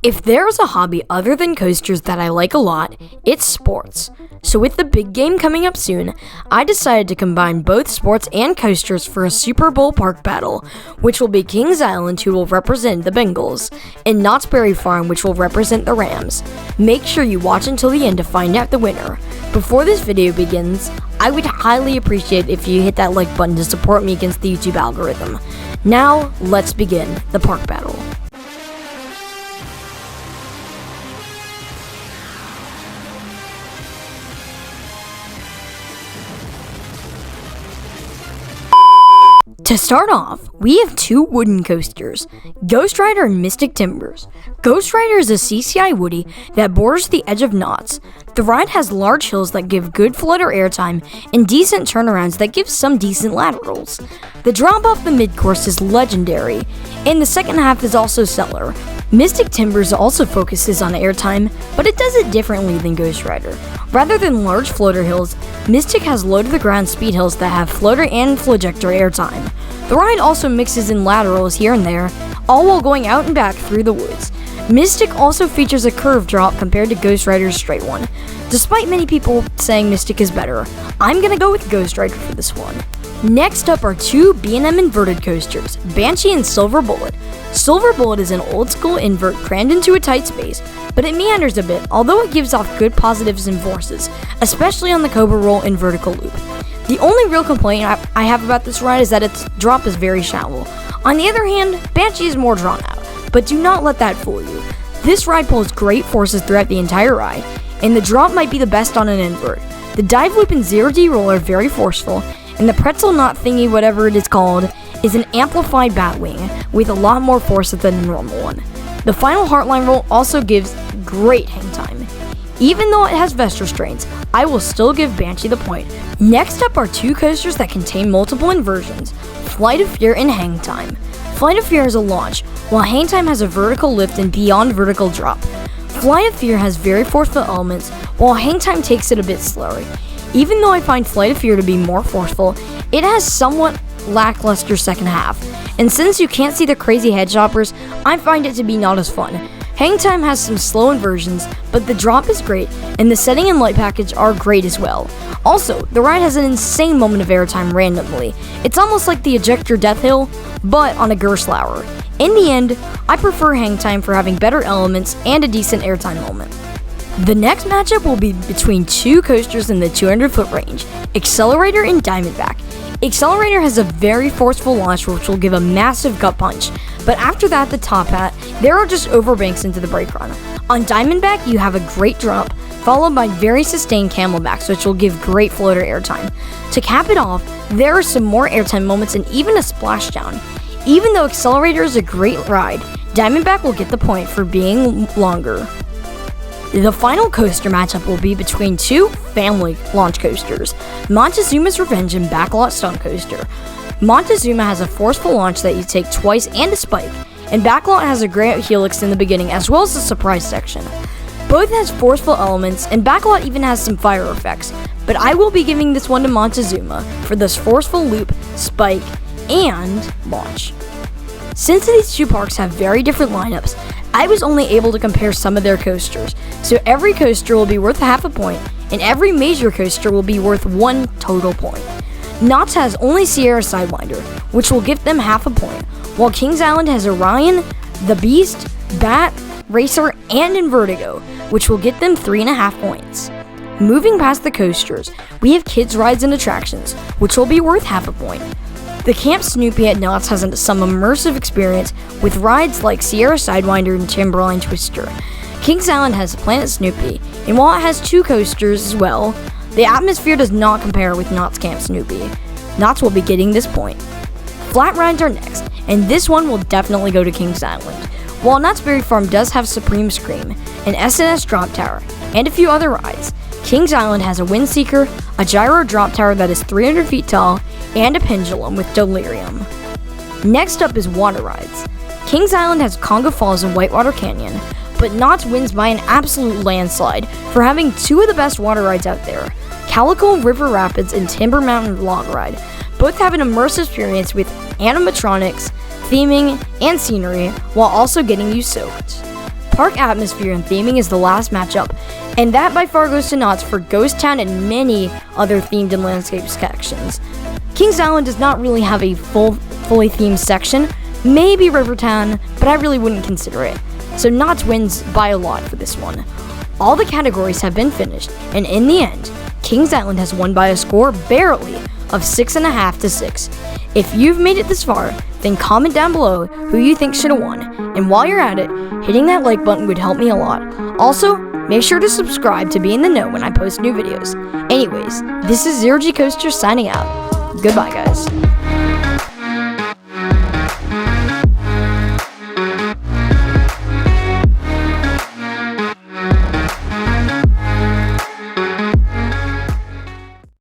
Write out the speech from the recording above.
If there's a hobby other than coasters that I like a lot, it's sports. So with the big game coming up soon, I decided to combine both sports and coasters for a Super Bowl park battle, which will be Kings Island, who will represent the Bengals, and Knott's Berry Farm, which will represent the Rams. Make sure you watch until the end to find out the winner. Before this video begins, I would highly appreciate if you hit that like button to support me against the YouTube algorithm. Now, let's begin the park battle. To start off, we have two wooden coasters, Ghost Rider and Mystic Timbers. Ghost Rider is a CCI woody that borders the edge of Knott's. The ride has large hills that give good flutter airtime and decent turnarounds that give some decent laterals. The drop off the mid-course is legendary, and the second half is also stellar. Mystic Timbers also focuses on airtime, but it does it differently than Ghost Rider. Rather than large floater hills, Mystic has low-to-the-ground speed hills that have floater and flojector airtime. The ride also mixes in laterals here and there, all while going out and back through the woods. Mystic also features a curved drop compared to Ghost Rider's straight one. Despite many people saying Mystic is better, I'm gonna go with Ghost Rider for this one. Next up are two B&M inverted coasters, Banshee and Silver Bullet. Silver Bullet is an old-school invert crammed into a tight space, but it meanders a bit, although it gives off good positives and forces, especially on the Cobra Roll and vertical loop. The only real complaint I have about this ride is that its drop is very shallow. On the other hand, Banshee is more drawn out, but do not let that fool you. This ride pulls great forces throughout the entire ride, and the drop might be the best on an invert. The dive loop and 0D roll are very forceful, and the pretzel knot thingy, whatever it is called, is an amplified batwing with a lot more force than the normal one. The final Heartline roll also gives great hang time. Even though it has vest restraints, I will still give Banshee the point. Next up are two coasters that contain multiple inversions, Flight of Fear and Hang Time. Flight of Fear is a launch, while Hang Time has a vertical lift and beyond vertical drop. Flight of Fear has very forceful elements, while Hang Time takes it a bit slower. Even though I find Flight of Fear to be more forceful, it has somewhat lackluster second half, and since you can't see the crazy head choppers, I find it to be not as fun. Hang Time has some slow inversions, but the drop is great, and the setting and light package are great as well. Also, the ride has an insane moment of airtime randomly. It's almost like the Ejector Death Hill, but on a Gerstlauer. In the end, I prefer Hang Time for having better elements and a decent airtime moment. The next matchup will be between two coasters in the 200-foot range, Accelerator and Diamondback. Accelerator has a very forceful launch which will give a massive gut punch, but after that, the top hat, there are just overbanks into the brake run. On Diamondback, you have a great drop, followed by very sustained camelbacks, which will give great floater airtime. To cap it off, there are some more airtime moments and even a splashdown. Even though Accelerator is a great ride, Diamondback will get the point for being longer. The final coaster matchup will be between two family launch coasters, Montezuma's Revenge and Backlot Stunt Coaster. Montezuma has a forceful launch that you take twice and a spike, and Backlot has a great helix in the beginning as well as a surprise section. Both has forceful elements, and Backlot even has some fire effects, but I will be giving this one to Montezuma for this forceful loop, spike, and launch. Since these two parks have very different lineups, I was only able to compare some of their coasters, so every coaster will be worth half a point, and every major coaster will be worth 1 total point. Knott's has only Sierra Sidewinder, which will give them half a point, while Kings Island has Orion, The Beast, Bat, Racer, and Invertigo, which will get them 3.5 points. Moving past the coasters, we have Kids Rides and Attractions, which will be worth half a point. The Camp Snoopy at Knott's has some immersive experience with rides like Sierra Sidewinder and Timberline Twister. Kings Island has Planet Snoopy, and while it has two coasters as well, the atmosphere does not compare with Knott's Camp Snoopy. Knott's will be getting this point. Flat rides are next, and this one will definitely go to Kings Island. While Knott's Berry Farm does have Supreme Scream, an SNS drop tower, and a few other rides, Kings Island has a Windseeker, a gyro drop tower that is 300 feet tall, and a pendulum with Delirium. Next up is water rides. Kings Island has Congo Falls and Whitewater Canyon, but Knott's wins by an absolute landslide for having two of the best water rides out there, Calico River Rapids and Timber Mountain Log Ride. Both have an immersive experience with animatronics, theming, and scenery, while also getting you soaked. park atmosphere and theming is the last matchup, and that by far goes to Knott's for Ghost Town and many other themed and landscape sections. Kings Island does not really have a fully themed section, maybe Rivertown, but I really wouldn't consider it. So Knott's wins by a lot for this one. All the categories have been finished, and in the end, Kings Island has won by a score barely of 6.5 to 6. If you've made it this far, then comment down below who you think should have won, and while you're at it, hitting that like button would help me a lot. Also, make sure to subscribe to be in the know when I post new videos. Anyways, this is Zero G Coaster signing out. Goodbye, guys.